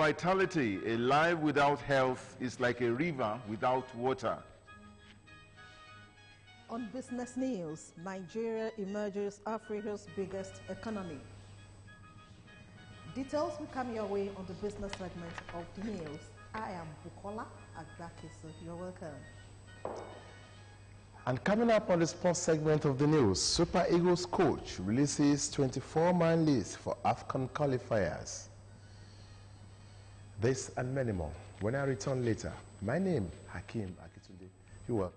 vitality. A life without health is like a river without water. On business news, Nigeria emerges Africa's biggest economy. Details will come your way on the business segment of the news. I am Bukola Agbakiso. You're welcome. And coming up on the sports segment of the news, Super Eagles coach releases 24-man list for AFCON qualifiers. This and many more when I return later. My name, Hakeem Akitunde. You are.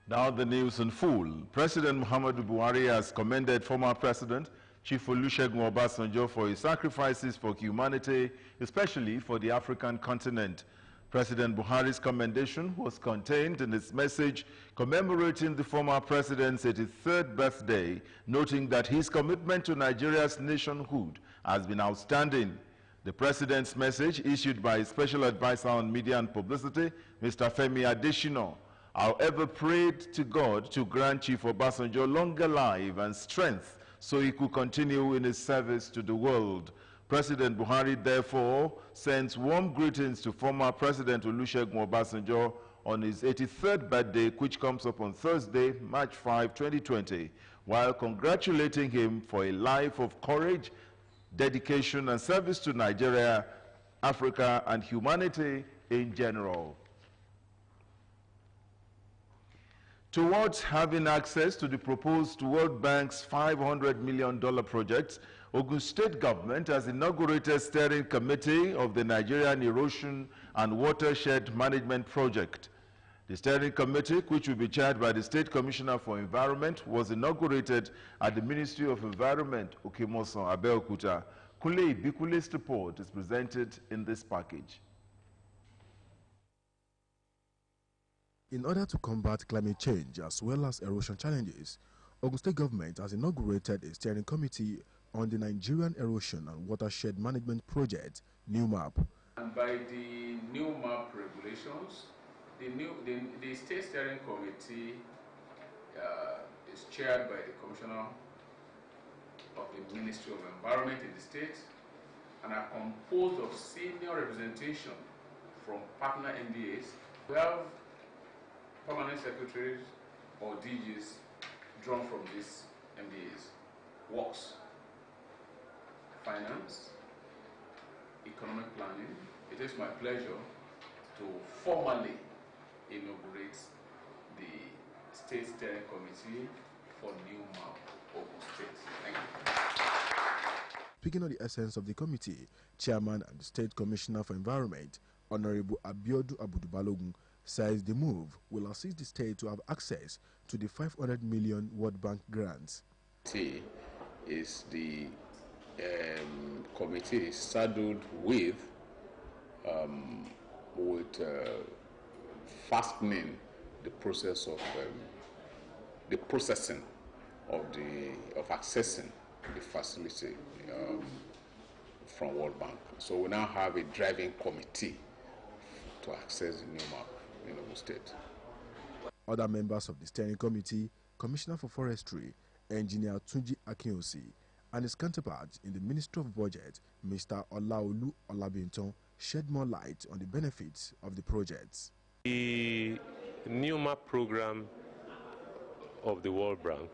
Now the news in full. President Muhammadu Buhari has commended former President Chief Olusegun Obasanjo for his sacrifices for humanity, especially for the African continent. President Buhari's commendation was contained in his message commemorating the former president's 83rd birthday, noting that his commitment to Nigeria's nationhood has been outstanding. The president's message, issued by his special advisor on media and publicity, Mr. Femi Adesina, however, prayed to God to grant Chief Obasanjo longer life and strength so he could continue in his service to the world. President Buhari, therefore, sends warm greetings to former President Olusegun Obasanjo on his 83rd birthday, which comes up on Thursday, March 5, 2020, while congratulating him for a life of courage, dedication, and service to Nigeria, Africa, and humanity in general. Towards having access to the proposed World Bank's $500 million project, Ogun State government has inaugurated steering committee of the Nigerian Erosion and Watershed Management Project. The steering committee, which will be chaired by the State Commissioner for Environment, was inaugurated at the Ministry of Environment, Okemosan, Abeokuta. Kunle Ibikule's report is presented in this package. In order to combat climate change as well as erosion challenges, Ogun State government has inaugurated a steering committee on the Nigerian Erosion and Watershed Management Project, NEWMAP. And by the NEWMAP regulations, the State Steering Committee is chaired by the Commissioner of the Ministry of Environment in the state and are composed of senior representation from partner NDAs. We have permanent secretaries or DGs drawn from these MDAs. Works, finance, economic planning. It is my pleasure to formally inaugurate the State Steering Committee for NEWMAP Ogun State. Thank you. Speaking of the essence of the committee, Chairman and State Commissioner for Environment, Honorable Abiodu Abudubalogun, says the move will assist the state to have access to the $500 million World Bank grants. Is the committee saddled with fastening the process of the processing of accessing the facility from World Bank. So we now have a driving committee to access the NEWMAP in Ogun State. Other members of the steering committee, Commissioner for Forestry, Engineer Tunji Akinyosi, and his counterpart in the Ministry of Budget, Mr. Olaolu Olabinton, shed more light on the benefits of the projects. The NEWMAP program of the World Bank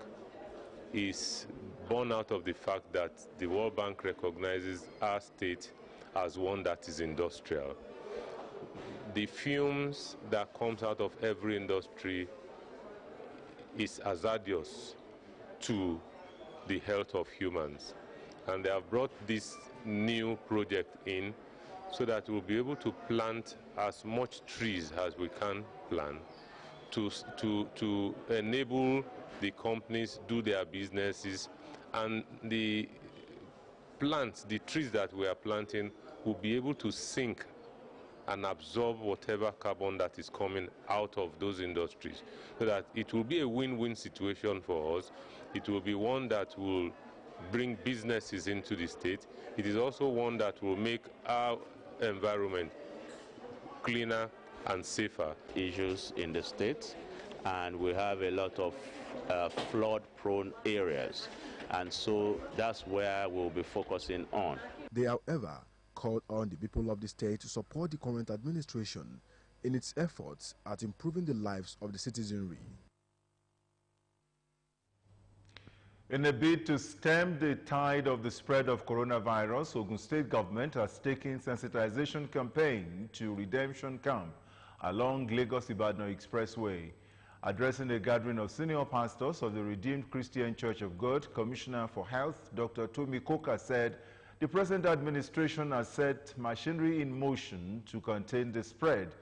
is born out of the fact that the World Bank recognizes our state as one that is industrial. The fumes that comes out of every industry is hazardous to the health of humans. And they have brought this new project in so that we'll be able to plant as much trees as we can plant to enable the companies do their businesses, and the plants, the trees that we are planting, will be able to sink and absorb whatever carbon that is coming out of those industries, so that it will be a win-win situation for us. It will be one that will bring businesses into the state. It is also one that will make our environment cleaner and safer. Issues in the state, and we have a lot of flood-prone areas, and so that's where we'll be focusing on. They, however, called on the people of the state to support the current administration in its efforts at improving the lives of the citizenry. In a bid to stem the tide of the spread of coronavirus, Ogun State government has taken sensitization campaign to Redemption Camp along Lagos-Ibadan Expressway. Addressing a gathering of senior pastors of the Redeemed Christian Church of God, Commissioner for Health, Dr. Tomi Koka, said the present administration has set machinery in motion to contain the spread.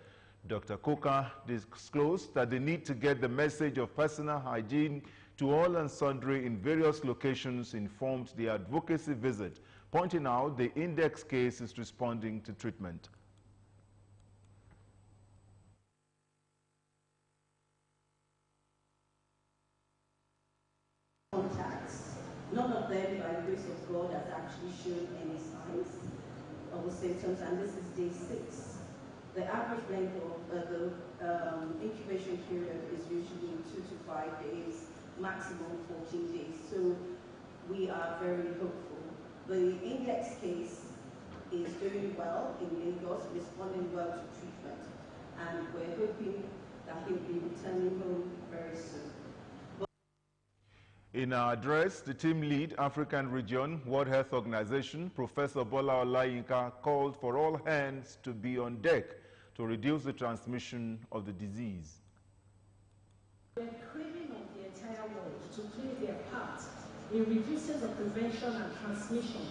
Dr. Koka disclosed that they need to get the message of personal hygiene to all and sundry in various locations informed the advocacy visit, pointing out the index case is responding to treatment. Contacts. None of them, by the grace of God, has actually shown any signs of the symptoms, and this is day 6. The average length of the incubation period is usually 2 to 5 days, maximum 14 days. So we are very hopeful. The index case is doing well in Lagos, responding well to treatment, and we're hoping that he'll be returning home very soon. In our address, the team lead, African Region, World Health Organization, Professor Bola Olayinka, called for all hands to be on deck to reduce the transmission of the disease. We are craving on the entire world to play their part in reducing the prevention and transmission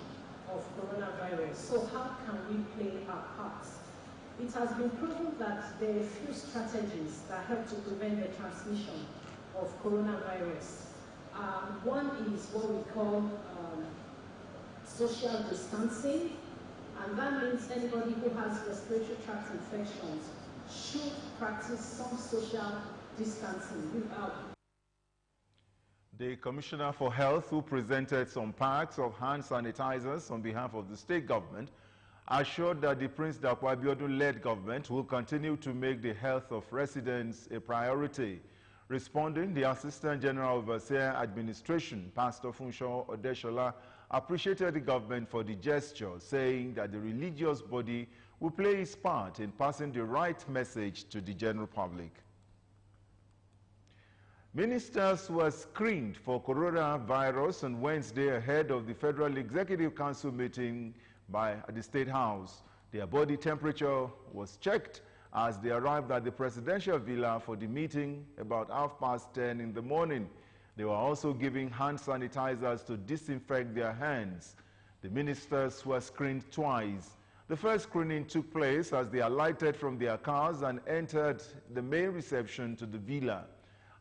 of coronavirus. So how can we play our part? It has been proven that there are few strategies that help to prevent the transmission of coronavirus. One is what we call social distancing, and that means anybody who has respiratory tract infections should practice some social distancing. The Commissioner for Health, who presented some packs of hand sanitizers on behalf of the state government, assured that the Prince Dakwa Abiodun-led government will continue to make the health of residents a priority. Responding, the Assistant General Overseer Administration, Pastor Funsho Odeshola, appreciated the government for the gesture, saying that the religious body will play its part in passing the right message to the general public. Ministers were screened for coronavirus on Wednesday ahead of the Federal Executive Council meeting at the State House. Their body temperature was checked as they arrived at the presidential villa for the meeting about 10:30 in the morning. They were also giving hand sanitizers to disinfect their hands. The ministers were screened twice. The first screening took place as they alighted from their cars and entered the main reception to the villa.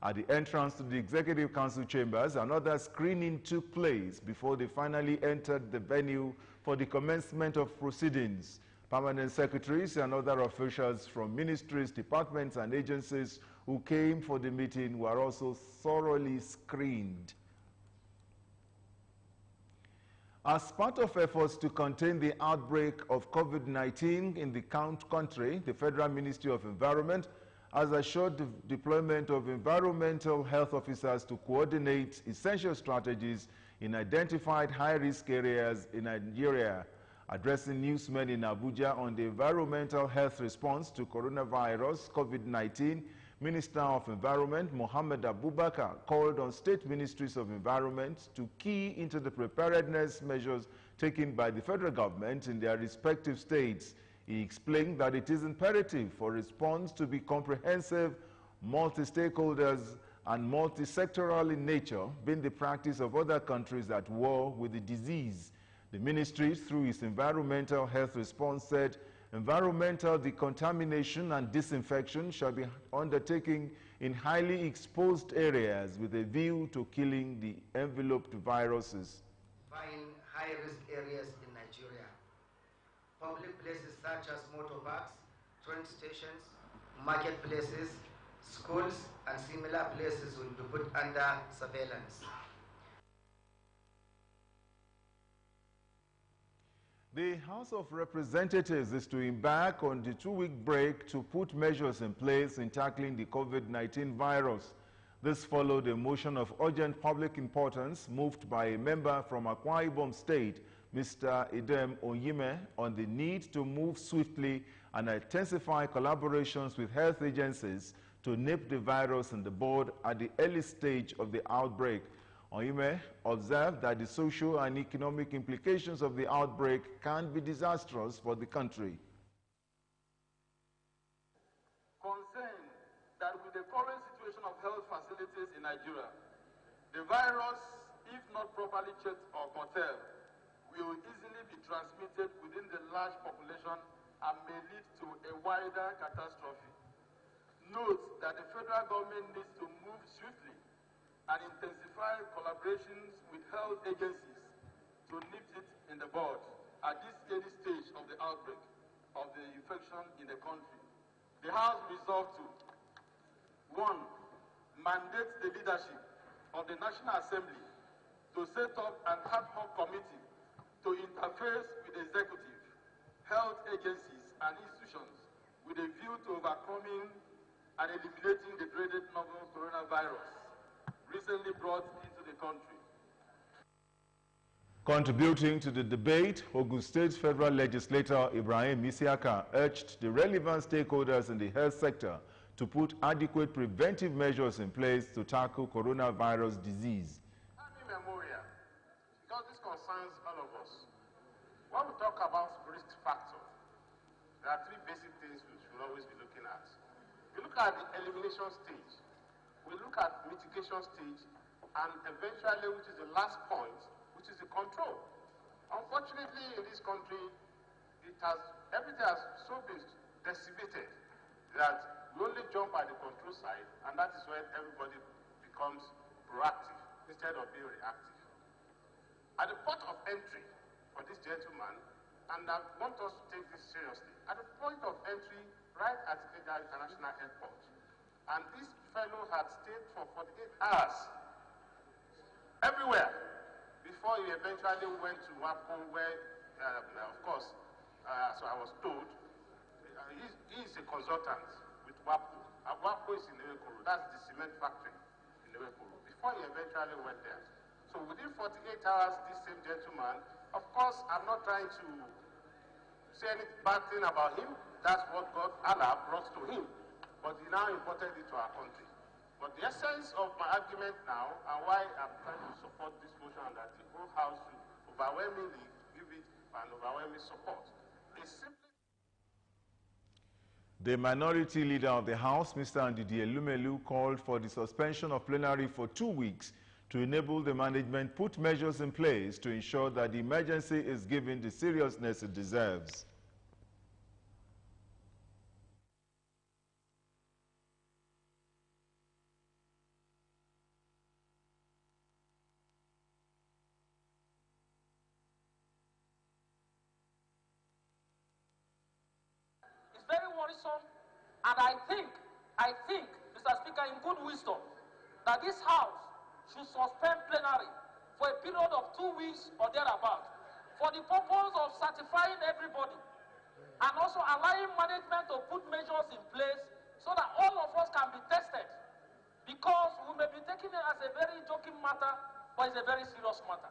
At the entrance to the Executive Council chambers, another screening took place before they finally entered the venue for the commencement of proceedings. Permanent secretaries and other officials from ministries, departments, and agencies who came for the meeting were also thoroughly screened. As part of efforts to contain the outbreak of COVID-19 in the country, the Federal Ministry of Environment has assured the deployment of environmental health officers to coordinate essential strategies in identified high-risk areas in Nigeria. Addressing newsmen in Abuja on the environmental health response to coronavirus COVID-19, Minister of Environment Mohammed Abubakar called on state ministries of environment to key into the preparedness measures taken by the federal government in their respective states. He explained that it is imperative for response to be comprehensive, multi-stakeholders, and multi-sectoral in nature, being the practice of other countries at war with the disease. The ministry, through its environmental health response, said environmental decontamination and disinfection shall be undertaken in highly exposed areas with a view to killing the enveloped viruses. Find high-risk areas in Nigeria. Public places such as motor parks, train stations, marketplaces, schools, and similar places will be put under surveillance. The House of Representatives is to embark on the 2-week break to put measures in place in tackling the COVID-19 virus. This followed a motion of urgent public importance moved by a member from Akwa Ibom State, Mr. Idem Onyime, on the need to move swiftly and intensify collaborations with health agencies to nip the virus in the bud at the early stage of the outbreak. Onyime observed that the social and economic implications of the outbreak can be disastrous for the country. Concerned that with the current situation of health facilities in Nigeria, the virus, if not properly checked or curtailed, will easily be transmitted within the large population and may lead to a wider catastrophe. Note that the federal government needs to move swiftly and intensify collaborations with health agencies to nip it in the bud at this early stage of the outbreak of the infection in the country. The House resolved to 1. Mandate the leadership of the National Assembly to set up an ad hoc committee to interface with the executive, health agencies and institutions with a view to overcoming and eliminating the dreaded novel coronavirus recently brought into the country. Contributing to the debate, Ogun State Federal Legislator Ibrahim Isiaka urged the relevant stakeholders in the health sector to put adequate preventive measures in place to tackle coronavirus disease. Happy Memorial, because this concerns all of us. When we talk about risk factor, there are three basic things we should always be looking at. We look at the elimination stage, we look at mitigation stage, and eventually, which is the last point, which is the control. Unfortunately, in this country, everything has so been decimated that we only jump at the control side, and that is when everybody becomes proactive instead of being reactive. At the port of entry for this gentleman, and I want us to take this seriously, at the point of entry, right at Ikeja International Airport, and this fellow had stayed for 48 hours everywhere before he eventually went to WAPO, where, of course, so I was told, he is a consultant with WAPO. WAPO is in Ewekoro, that's the cement factory in Ewekoro, before he eventually went there. So within 48 hours, this same gentleman, of course, I'm not trying to say any bad thing about him. That's what God, Allah, brought to him. But he now imported it to our country. But the essence of my argument now, and why I'm trying to support this motion that the whole House should overwhelmingly give it an overwhelming support, is simply... The minority leader of the House, Mr. Ndidi Elumelu, called for the suspension of plenary for 2 weeks to enable the management put measures in place to ensure that the emergency is given the seriousness it deserves. It's very worrisome, and I think, Mr. Speaker, in good wisdom, that this House should suspend plenary for a period of 2 weeks or thereabout for the purpose of certifying everybody and also allowing management to put measures in place so that all of us can be tested, because we may be taking it as a very joking matter, but it's a very serious matter.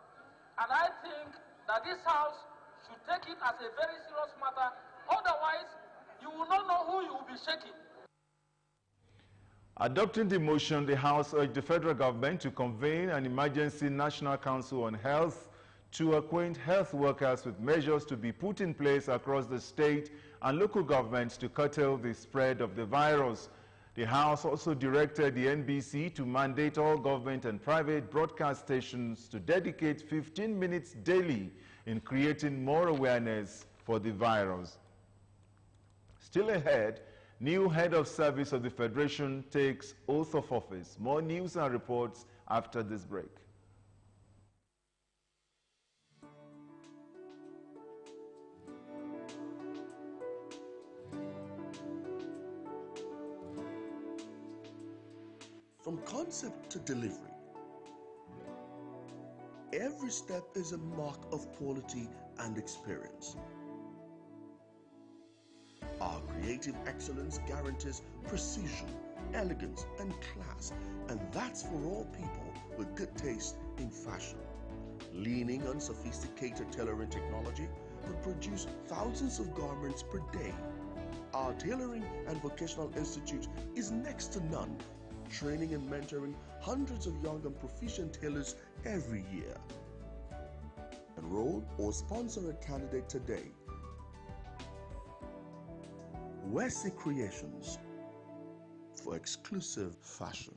And I think that this House should take it as a very serious matter. Otherwise, you will not know who you will be shaking. Adopting the motion, the House urged the federal government to convene an emergency National Council on Health to acquaint health workers with measures to be put in place across the state and local governments to curtail the spread of the virus. The House also directed the NBC to mandate all government and private broadcast stations to dedicate 15 minutes daily in creating more awareness for the virus. Still ahead, new head of service of the Federation takes oath of office. More news and reports after this break. From concept to delivery, every step is a mark of quality and experience. Our creative excellence guarantees precision, elegance, and class, and that's for all people with good taste in fashion. leaning on sophisticated tailoring technology to produce thousands of garments per day. Our Tailoring and Vocational Institute is next to none, training and mentoring hundreds of young and proficient tailors every year. Enroll or sponsor a candidate today. Wesley Creations for exclusive fashion.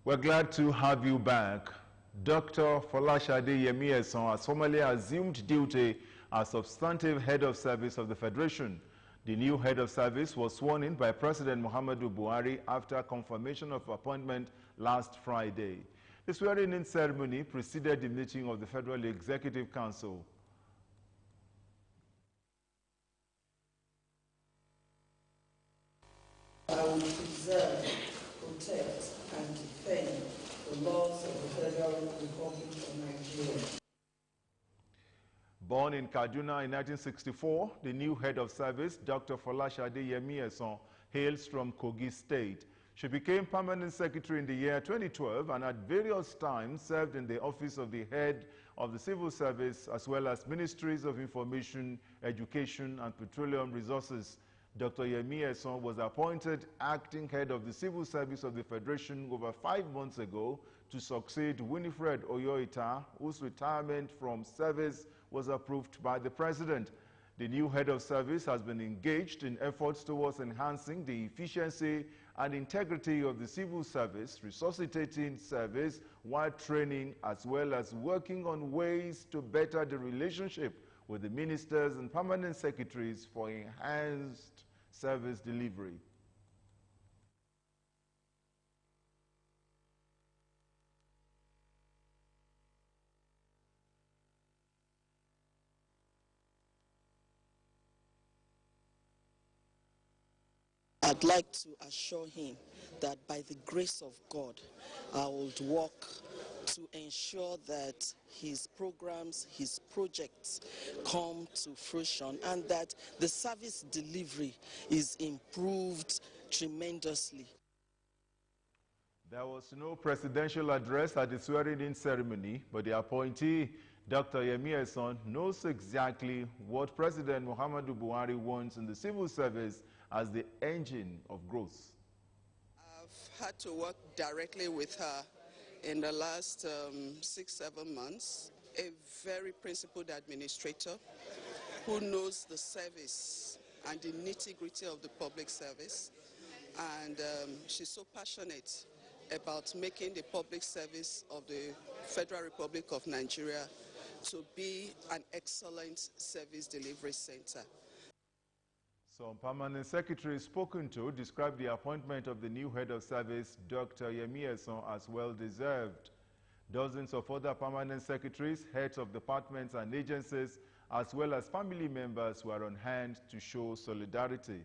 We're glad to have you back. Dr. Folashade Yemieson has formally assumed duty as substantive head of service of the Federation. The new head of service was sworn in by President Muhammadu Buhari after confirmation of appointment last Friday. The swearing-in ceremony preceded the meeting of the Federal Executive Council. I will preserve, protect, and defend the laws of the Federal Republic of Nigeria. Born in Kaduna in 1964, the new head of service, Dr. Folashade Yemieson, hails from Kogi State. She became permanent secretary in the year 2012 and at various times served in the office of the head of the civil service as well as ministries of information, education, and petroleum resources. Dr. Yemieson was appointed acting head of the Civil Service of the Federation over 5 months ago to succeed Winifred Oyoita, whose retirement from service was approved by the President. The new head of service has been engaged in efforts towards enhancing the efficiency and integrity of the civil service, resuscitating service while training, as well as working on ways to better the relationship with the ministers and permanent secretaries for enhanced service delivery. I'd like to assure him that by the grace of God, I will work to ensure that his programs, his projects come to fruition and that the service delivery is improved tremendously. There was no presidential address at the swearing-in ceremony, but the appointee, Dr. Yemieson, knows exactly what President Muhammadu Buhari wants in the civil service as the engine of growth. I've had to work directly with her in the last 6-7 months, a very principled administrator who knows the service and the nitty-gritty of the public service. And she's so passionate about making the public service of the Federal Republic of Nigeria to be an excellent service delivery center. Some permanent secretaries spoken to described the appointment of the new head of service, Dr. Yemieson, as well-deserved. Dozens of other permanent secretaries, heads of departments and agencies, as well as family members were on hand to show solidarity.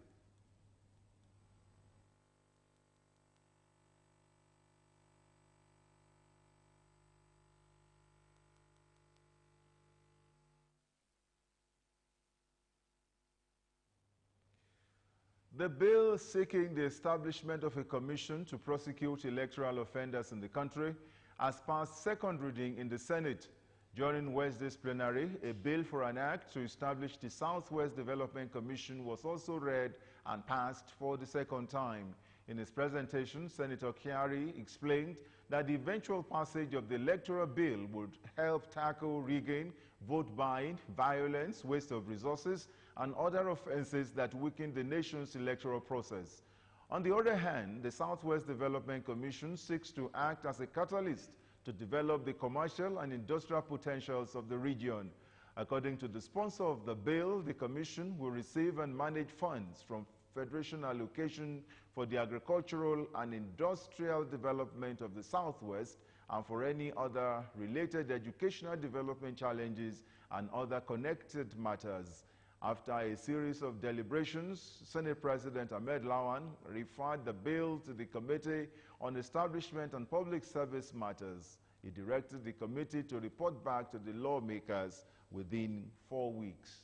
The bill seeking the establishment of a commission to prosecute electoral offenders in the country has passed second reading in the Senate. During Wednesday's plenary, a bill for an act to establish the Southwest Development Commission was also read and passed for the second time. In his presentation, Senator Kyari explained that the eventual passage of the electoral bill would help tackle rigging, vote buying, violence, waste of resources, and other offenses that weaken the nation's electoral process. On the other hand, the Southwest Development Commission seeks to act as a catalyst to develop the commercial and industrial potentials of the region. According to the sponsor of the bill, the Commission will receive and manage funds from Federation allocation for the agricultural and industrial development of the Southwest and for any other related educational development challenges and other connected matters. After a series of deliberations, Senate President Ahmed Lawan referred the bill to the Committee on Establishment and Public Service Matters. He directed the committee to report back to the lawmakers within 4 weeks.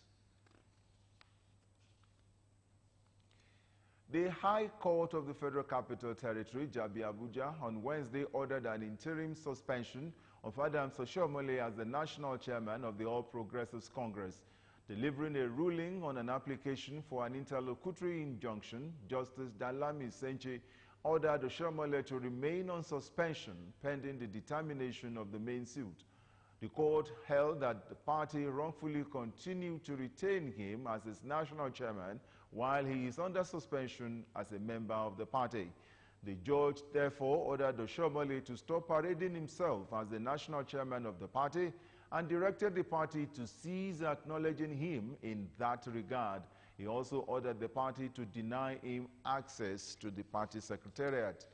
The High Court of the Federal Capital Territory, Jabi Abuja, on Wednesday ordered an interim suspension of Adams Oshiomhole as the national chairman of the All Progressives Congress. Delivering a ruling on an application for an interlocutory injunction, Justice Dalami Senche ordered Oshiomhole to remain on suspension pending the determination of the main suit. The court held that the party wrongfully continued to retain him as its national chairman while he is under suspension as a member of the party. The judge therefore ordered Oshiomhole to stop parading himself as the national chairman of the party and directed the party to cease acknowledging him in that regard. He also ordered the party to deny him access to the party secretariat.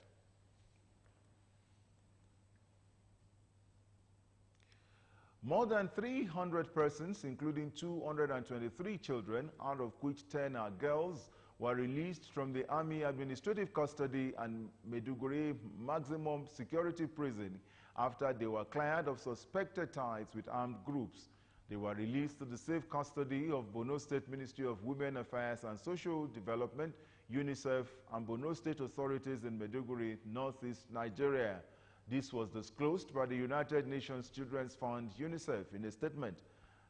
More than 300 persons, including 223 children, out of which 10 are girls, were released from the Army Administrative Custody and Maiduguri Maximum Security Prison after they were cleared of suspected ties with armed groups. They were released to the safe custody of Borno State Ministry of Women Affairs and Social Development, UNICEF, and Borno State authorities in Maiduguri, northeast Nigeria. This was disclosed by the United Nations Children's Fund, UNICEF, in a statement.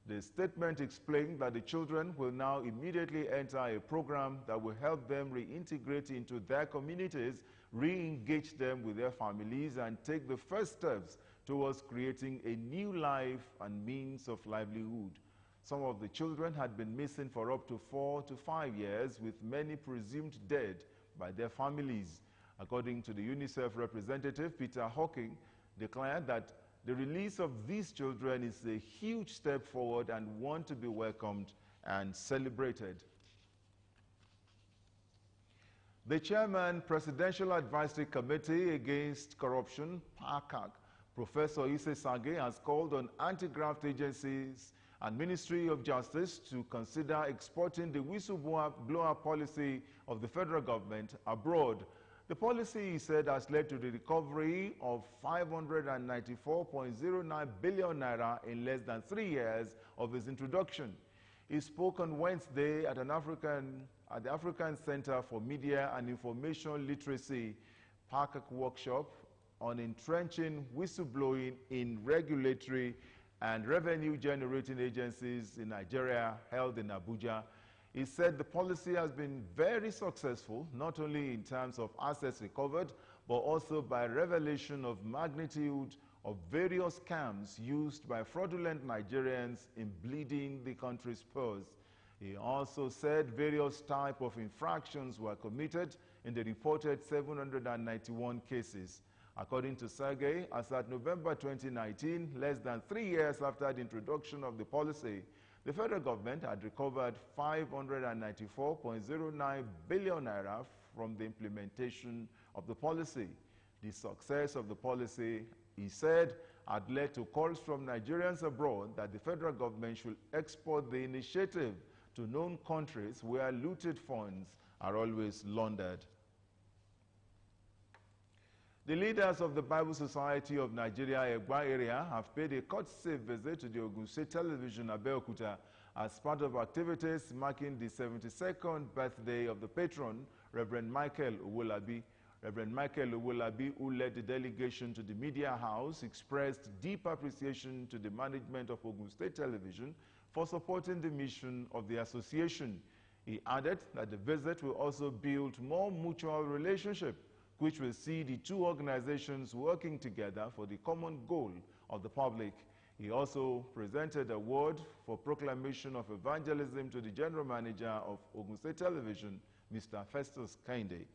The statement explained that the children will now immediately enter a program that will help them reintegrate into their communities, re-engage them with their families, and take the first steps towards creating a new life and means of livelihood. Some of the children had been missing for up to 4 to 5 years, with many presumed dead by their families. According to the UNICEF representative, Peter Hawking declared that the release of these children is a huge step forward and one to be welcomed and celebrated. The chairman, Presidential Advisory Committee Against Corruption, PACAC, Professor Ise Sage, has called on anti-graft agencies and Ministry of Justice to consider exporting the whistleblower policy of the federal government abroad. The policy, he said, has led to the recovery of 594.09 billion naira in less than 3 years of its introduction. He spoke on Wednesday at the African Center for Media and Information Literacy PACAC workshop on entrenching whistleblowing in regulatory and revenue-generating agencies in Nigeria, held in Abuja. He said the policy has been very successful, not only in terms of assets recovered, but also by revelation of magnitude of various scams used by fraudulent Nigerians in bleeding the country's purse. He also said various types of infractions were committed in the reported 791 cases. According to Sergey, as at November 2019, less than 3 years after the introduction of the policy, the federal government had recovered 594.09 billion naira from the implementation of the policy. The success of the policy, he said, had led to calls from Nigerians abroad that the federal government should export the initiative to known countries where looted funds are always laundered. The leaders of the Bible Society of Nigeria, Egba area, have paid a courtesy visit to the Ogun State Television, Abeokuta, as part of activities marking the 72nd birthday of the patron, Reverend Michael Owolabi. Reverend Michael Owolabi, who led the delegation to the Media House, expressed deep appreciation to the management of Ogun State Television for supporting the mission of the association. He added that the visit will also build more mutual relationship, which will see the two organizations working together for the common goal of the public. He also presented a award for proclamation of evangelism to the general manager of Ogun State Television, Mr. Festus Kainde.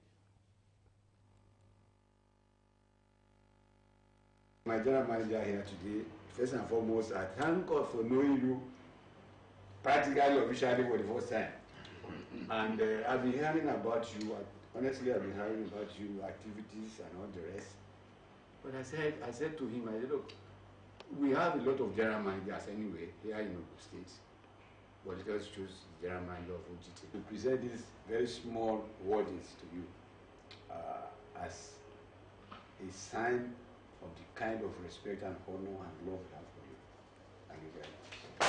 My general manager here today, first and foremost, I thank God for knowing you practically officially for the first time. And I've been hearing about you. Honestly, I've been hearing about you, activities and all the rest. But I said to him, I said, look, we have a lot of general managers anyway here in Ogun State. Political Institute, General Manager of OGTV. We present these very small wordings to you as a sign of the kind of respect and honor and love we have for you. Thank you very much.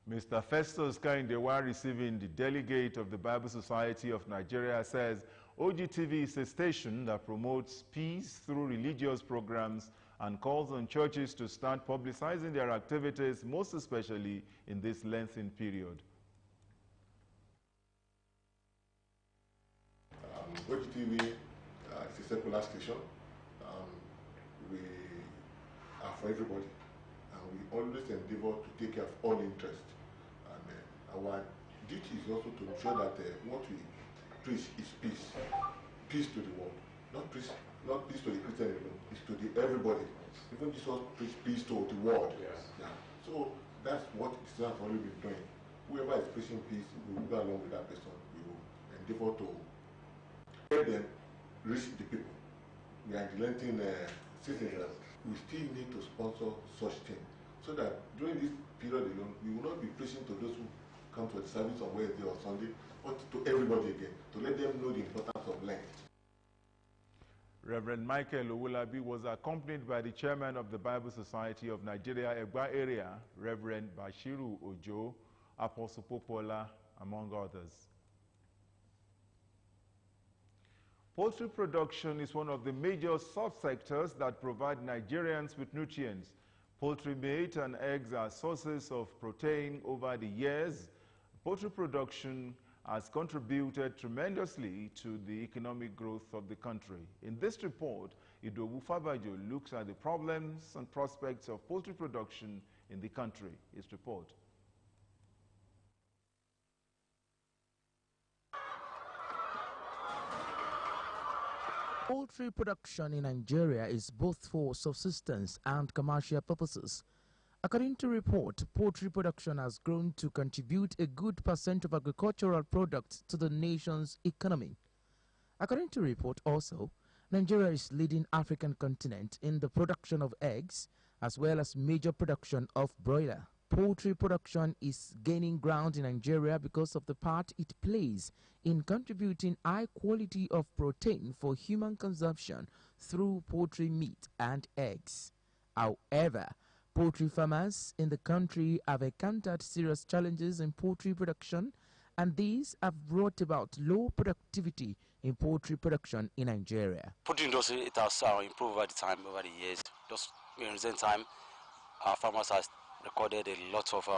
Mr. Festus Kaindewa, receiving the delegate of the Bible Society of Nigeria, says OGTV is a station that promotes peace through religious programs and calls on churches to start publicizing their activities, most especially in this lengthened period. OGTV is a secular station. We are for everybody, and we always endeavor to take care of all interests. And our duty is also to ensure that what we preach is peace. Peace to the world. Not peace to the Christian alone, it's to the everybody. Even Jesus preached peace to the world. Yes. Yeah. So that's what Islam has already been doing. Whoever is preaching peace, we will go along with that person. We will endeavor to help them reach the people. We are implementing citizens. We still need to sponsor such things so that during this period alone, we will not be preaching to those who come to the service on Wednesday or Sunday, but to everybody again, to let them know the importance of Lent. Reverend Michael Owulabi was accompanied by the chairman of the Bible Society of Nigeria, Egba area, Reverend Bashiru Ojo, Apostle Popola, among others. Poultry production is one of the major subsectors that provide Nigerians with nutrients. Poultry meat and eggs are sources of protein over the years. Poultry production has contributed tremendously to the economic growth of the country. In this report, Idowu Fabajo looks at the problems and prospects of poultry production in the country. His report. Poultry production in Nigeria is both for subsistence and commercial purposes. According to report, poultry production has grown to contribute a good percent of agricultural products to the nation's economy. According to report also, Nigeria is leading African continent in the production of eggs as well as major production of broiler. Poultry production is gaining ground in Nigeria because of the part it plays in contributing high quality of protein for human consumption through poultry meat and eggs. However, poultry farmers in the country have encountered serious challenges in poultry production, and these have brought about low productivity in poultry production in Nigeria. Poultry industry, it has improved over the years. Just in recent time, our farmers have recorded a lot of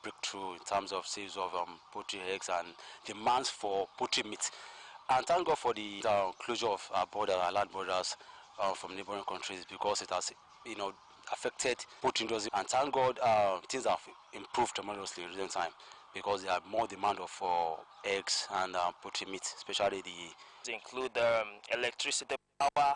breakthrough in terms of sales of poultry eggs and demands for poultry meat. And thank God for the closure of our land borders from neighboring countries, because it has, affected poultry industry. And thank God things have improved tremendously in recent time, because there are more demand for eggs and poultry meat, especially They include electricity, power,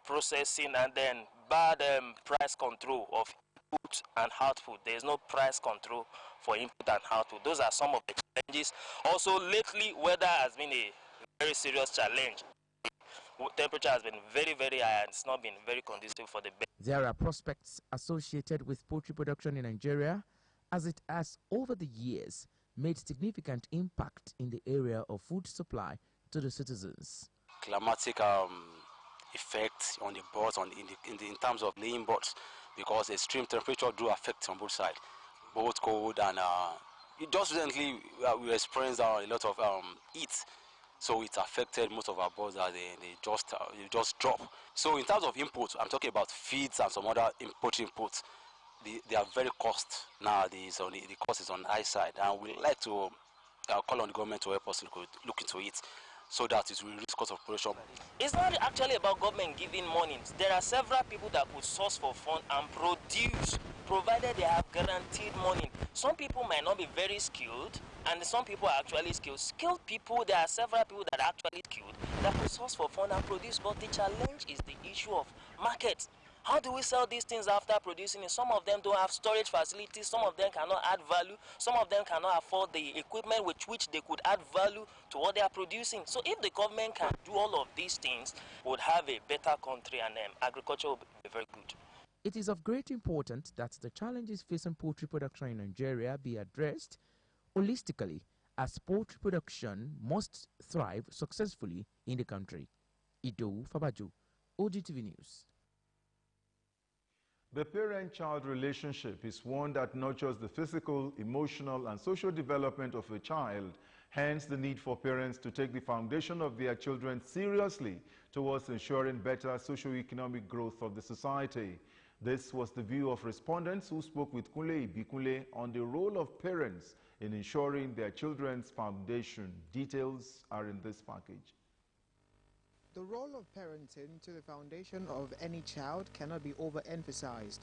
processing, and then bad price control of input and output. There is no price control for input and output. Those are some of the challenges. Also, lately, weather has been a very serious challenge. Temperature has been very, very high, and it's not been very conducive for the birds. There are prospects associated with poultry production in Nigeria, as it has over the years made significant impact in the area of food supply to the citizens. Climatic effect on the birds, in terms of laying birds, because extreme temperature do affect on both sides, both cold and just recently we experienced a lot of heat, so it affected most of our birds. They just drop. So in terms of inputs, I'm talking about feeds and some other inputs. They are very cost nowadays. So the cost is on the high side, and we like to call on the government to help us look into it, so that it will reduce cost of production. It's not actually about government giving money. There are several people that could source for fund and produce, provided they have guaranteed money. Some people might not be very skilled, and some people are actually skilled. Skilled people, there are several people that are actually skilled that could source for fund and produce, but the challenge is the issue of market. How do we sell these things after producing it? Some of them don't have storage facilities, some of them cannot add value, some of them cannot afford the equipment with which they could add value to what they are producing. So if the government can do all of these things, we would have a better country, and agriculture will be very good. it is of great importance that the challenges facing poultry production in Nigeria be addressed holistically, as poultry production must thrive successfully in the country. Ido Fabajo, OGTV News. The parent-child relationship is one that nurtures the physical, emotional, and social development of a child, hence the need for parents to take the foundation of their children seriously towards ensuring better socio-economic growth of the society. This was the view of respondents who spoke with Kunle Ibikunle on the role of parents in ensuring their children's foundation. Details are in this package. The role of parenting to the foundation of any child cannot be overemphasized.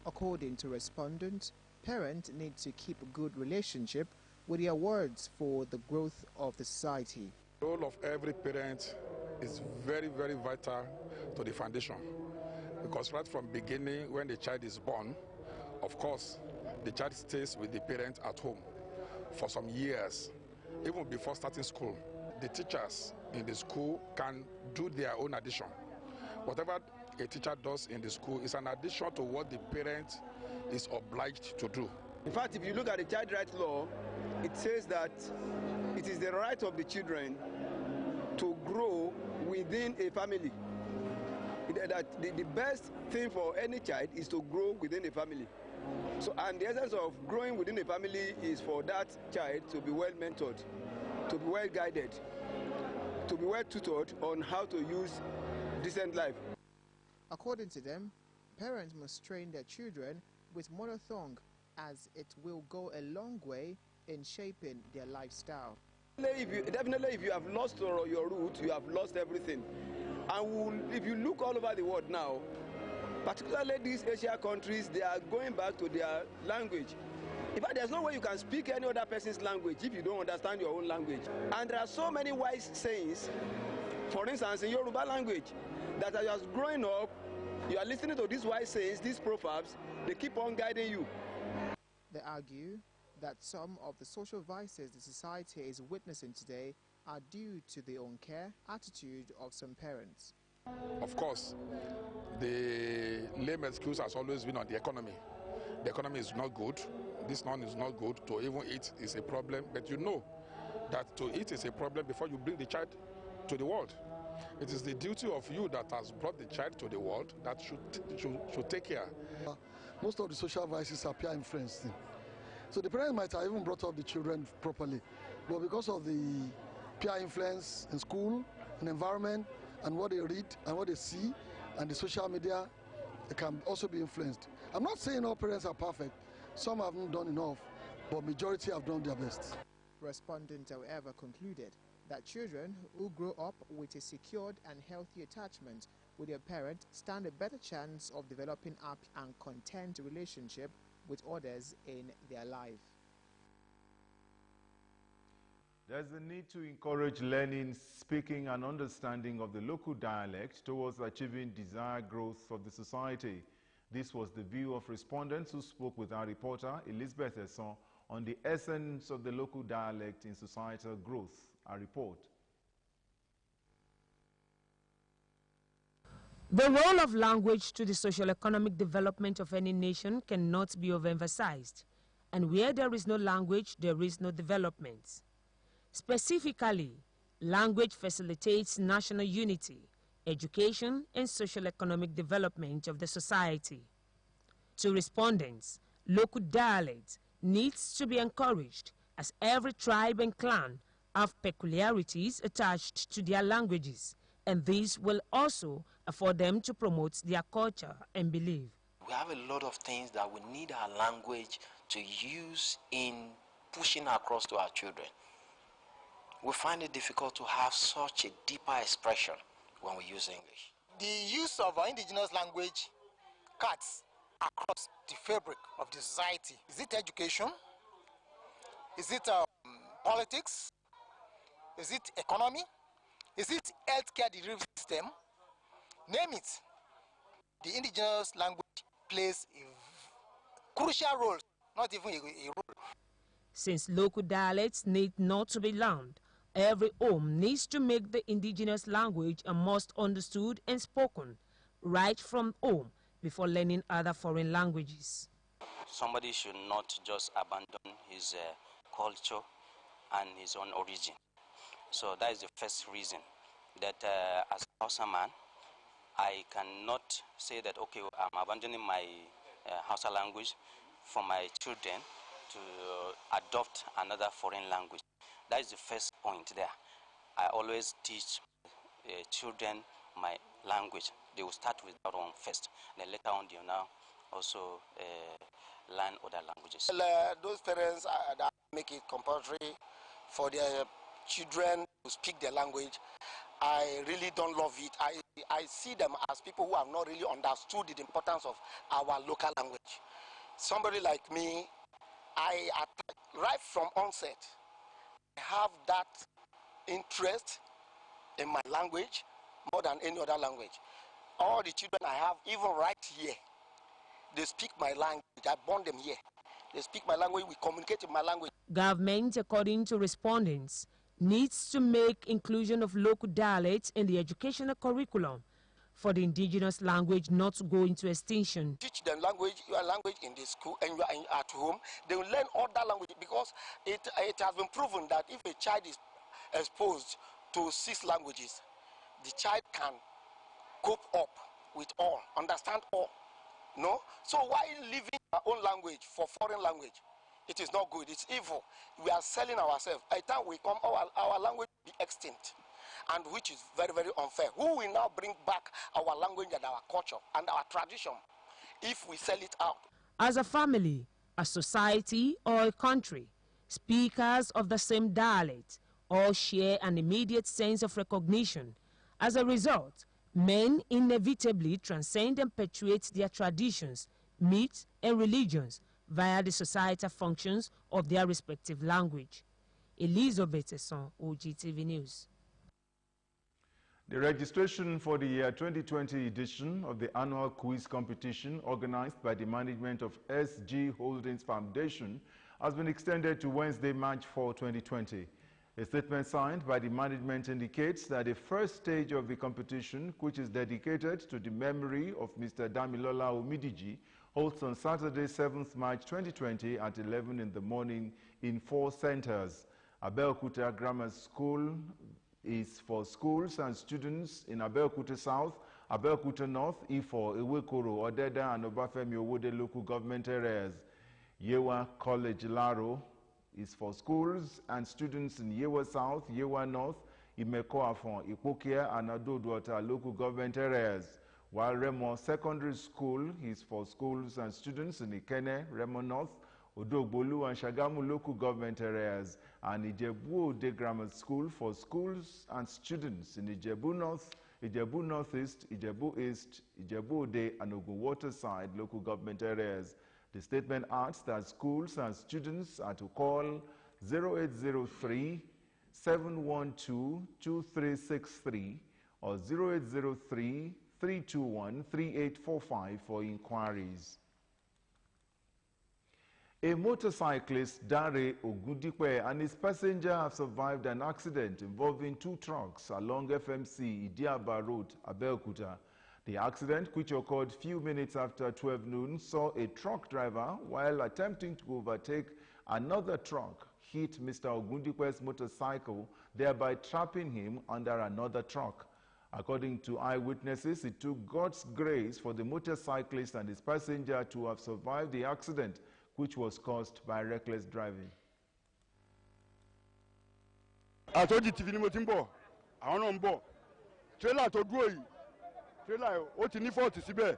According to respondents, parents need to keep a good relationship with their words for the growth of the society. The role of every parent is very, very vital to the foundation, because right from beginning, when the child is born, of course, the child stays with the parent at home for some years, even before starting school. The teachers in the school can do their own addition. Whatever a teacher does in the school is an addition to what the parent is obliged to do. In fact, if you look at the child rights law, it says that it is the right of the children to grow within a family. That the best thing for any child is to grow within a family. So, and the essence of growing within a family is for that child to be well mentored, to be well guided, to be well tutored on how to use decent life. According to them, parents must train their children with mother tongue, as it will go a long way in shaping their lifestyle. Definitely, if you have lost your root, you have lost everything. And if you look all over the world now, particularly these Asia countries, they are going back to their language. In fact, there's no way you can speak any other person's language if you don't understand your own language. And there are so many wise sayings, for instance, in Yoruba language, that as you are growing up, you are listening to these wise sayings, these proverbs, they keep on guiding you. They argue that some of the social vices the society is witnessing today are due to the uncare attitude of some parents. Of course, the lame excuse has always been on the economy. The economy is not good. This one is not good. To even eat is a problem. But you know that to eat is a problem before you bring the child to the world. It is the duty of you that has brought the child to the world that should take care. Most of the social vices are peer influencing. So the parents might have even brought up the children properly, but because of the peer influence in school, in environment, and what they read and what they see, and the social media, it can also be influenced. I'm not saying all parents are perfect. Some haven't done enough, but majority have done their best. Respondents, however, concluded that children who grow up with a secured and healthy attachment with their parents stand a better chance of developing happy and content relationship with others in their life. There's a need to encourage learning, speaking, and understanding of the local dialect towards achieving desired growth of the society. This was the view of respondents who spoke with our reporter, Elizabeth Esson, on the essence of the local dialect in societal growth. Our report. The role of language to the socio-economic development of any nation cannot be overemphasized, and where there is no language, there is no development. Specifically, language facilitates national unity, education, and socio-economic development of the society. To respondents, local dialect needs to be encouraged, as every tribe and clan have peculiarities attached to their languages, and this will also afford them to promote their culture and belief. We have a lot of things that we need our language to use in pushing across to our children. We find it difficult to have such a deeper expression when we use English. The use of our indigenous language cuts across the fabric of the society. Is it education? Is it politics? Is it economy? Is it healthcare delivery system? Name it. The indigenous language plays a crucial role, not even a role. Since local dialects need not to be learned, every home needs to make the indigenous language a must understood and spoken right from home, before learning other foreign languages. Somebody should not just abandon his culture and his own origin. So that is the first reason that as a Hausa man, I cannot say that, okay, I'm abandoning my Hausa language for my children to adopt another foreign language. That is the first point there. I always teach children my language. They will start with that one first. Then later on, they will now also learn other languages. Well, those parents that make it compulsory for their children to speak their language, I really don't love it. I see them as people who have not really understood the importance of our local language. Somebody like me, right from onset, I have that interest in my language more than any other language. All the children I have, even right here, they speak my language. I born them here. They speak my language. We communicate in my language. Government, according to respondents, needs to make inclusion of local dialects in the educational curriculum for the indigenous language not to go into extinction. Teach them your language in the school and you are at home. They will learn other language because it has been proven that if a child is exposed to 6 languages, the child can cope up with all, understand all. No? So why leaving our own language for foreign language? It is not good. It's evil. We are selling ourselves. By the time we come, our language will be extinct, and which is very, very unfair. Who will now bring back our language and our culture and our tradition if we sell it out? As a family, a society, or a country, speakers of the same dialect all share an immediate sense of recognition. As a result, men inevitably transcend and perpetuate their traditions, myths, and religions via the societal functions of their respective language. Elizabeth Esson, Ogtv News. The registration for the year 2020 edition of the annual quiz competition organized by the management of SG Holdings Foundation has been extended to Wednesday, March 4, 2020. A statement signed by the management indicates that the first stage of the competition, which is dedicated to the memory of Mr. Damilola Omidiji, holds on Saturday, 7th March 2020 at 11 in the morning in 4 centers. Abeokuta Grammar School is for schools and students in Abeokuta South, Abeokuta North, Ifo, Ewekoro, Odeda, and Obafemi Owode local government areas. Yewa College Laro is for schools and students in Yewa South, Yewa North, Imekoafon, Ipokia, and Adodwata local government areas. While Remo Secondary School is for schools and students in Ikene, Remo North, Odogbolu, and Shagamu local government areas, and Ijebu Ode Grammar School for schools and students in Ijebu North, Ijebu Northeast, Ijebu East, Ijebu Ode, and Ogun Waterside local government areas. The statement adds that schools and students are to call 0803 712 2363 or 0803 321-3845 for inquiries. A motorcyclist, Dare Ogundipe, and his passenger have survived an accident involving 2 trucks along FMC Idiaba Road, Abeokuta. The accident, which occurred few minutes after 12 noon, saw a truck driver, while attempting to overtake another truck, hit Mr. Ogundipe's motorcycle, thereby trapping him under another truck. According to eyewitnesses, it took God's grace for the motorcyclist and his passenger to have survived the accident, which was caused by reckless driving. Ogtv ni mo ti ń bọ̀, àwọn náà ń bọ̀. Trailer tó dúró yìí, trailer ó ti ní fault síbẹ̀.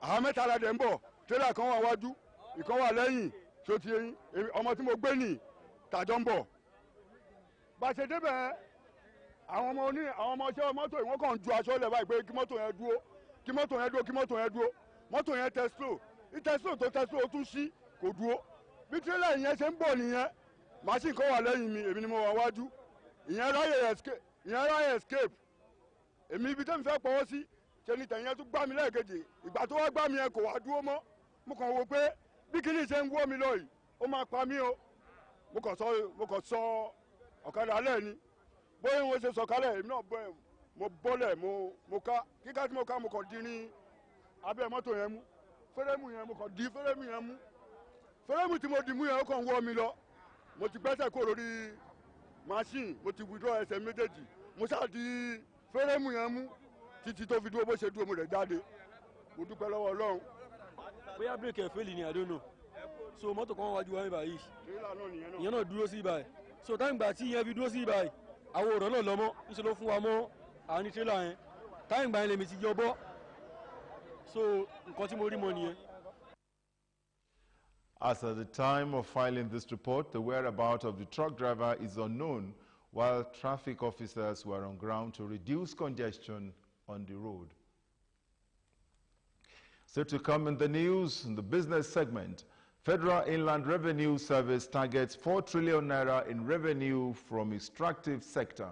Àwọn mẹ́ta la dẹ̀ ń bọ̀. Trailer kan wà wájú, ìkan wà lẹ́yìn. Ṣó ti yẹn, ọmọ tí mo gbé nì, tàjọ́ ń bọ̀. Bá ṣe débẹ̀, àwọn ọmọ iṣẹ́ mọ́tò yìí wọ́n kàn ju aṣọ lẹ̀ báyìí pé kí mọ́tò yẹn dúró, kí mọ́tò yẹn dúró, kí mọ́tò yẹn dúró. Mọ́tò yẹn tẹ slow. Ìtẹ́sílò tó tẹ slow ó tún ṣí kò dúró. Bí trailer yẹn ṣe ń bọ̀ nìyẹn, machine kan wà lẹ́yìn mi, èmi ni mo wà wájú. Ìyẹn ráyè escape. Èmi ibi tẹ́mi fẹ́ pọ̀wọ́ sí, ṣe ni tẹ̀yìn yẹn tún gbá mi lẹ́ẹ̀kejì. Ìgbà tó wá gbá mi yẹn kò wá dúró mọ́. Mo kàn wò pé bí kíní ṣe ń wọ́ mi lọ yìí, ó máa pa mí o. Mo kàn sọ ọ̀kadà alẹ́ ni. Bóyá wọ́n ṣe sọ̀kalẹ̀ èmi náà mo bọ́lẹ̀ mo ká kíká tí mo ká mo kàn dín ní abẹ́ mọ́tò yẹn mú fẹ́rẹ́mù yẹn mo kàn di fẹ́rẹ́mù yẹn mú fẹ́rẹ́mù tí mo di mú yẹn ó kàn wọ́ mi lọ mo ti gbẹ́sẹ̀ kó lórí machine mo ti withdraw ẹsẹ̀ méjèèjì mo ṣáà di fẹ́rẹ́mù yẹn mú títí tó fi dúró bó ṣe dúró mo rẹ̀ jáde mo dúpẹ́ lọ́wọ́ Ọlọ́run. bóyá bírèkì ẹ̀ fẹ́lì ni I don't know so mọ́tò kan wájú wa báyìí ìyẹn náà dúró sí báyìí so táyìn gbà tí ìyẹn fi dúró sí báyìí àwọn ọ̀rọ̀ náà lọ́mọ́ níṣẹ́ ló fún wa mọ́ àwọn tírélà yẹn táyìn gbà yẹn lèmi ti yọ bọ́ so nǹkan tí mo rí mọ́ nìyẹn. As at the time of filing this report, the whereabouts of the truck driver is unknown, while traffic officers were on ground to reduce congestion on the road. So to come in the news, in the business segment, Federal Inland Revenue Service targets 4 trillion naira in revenue from extractive sector.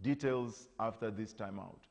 Details after this time out.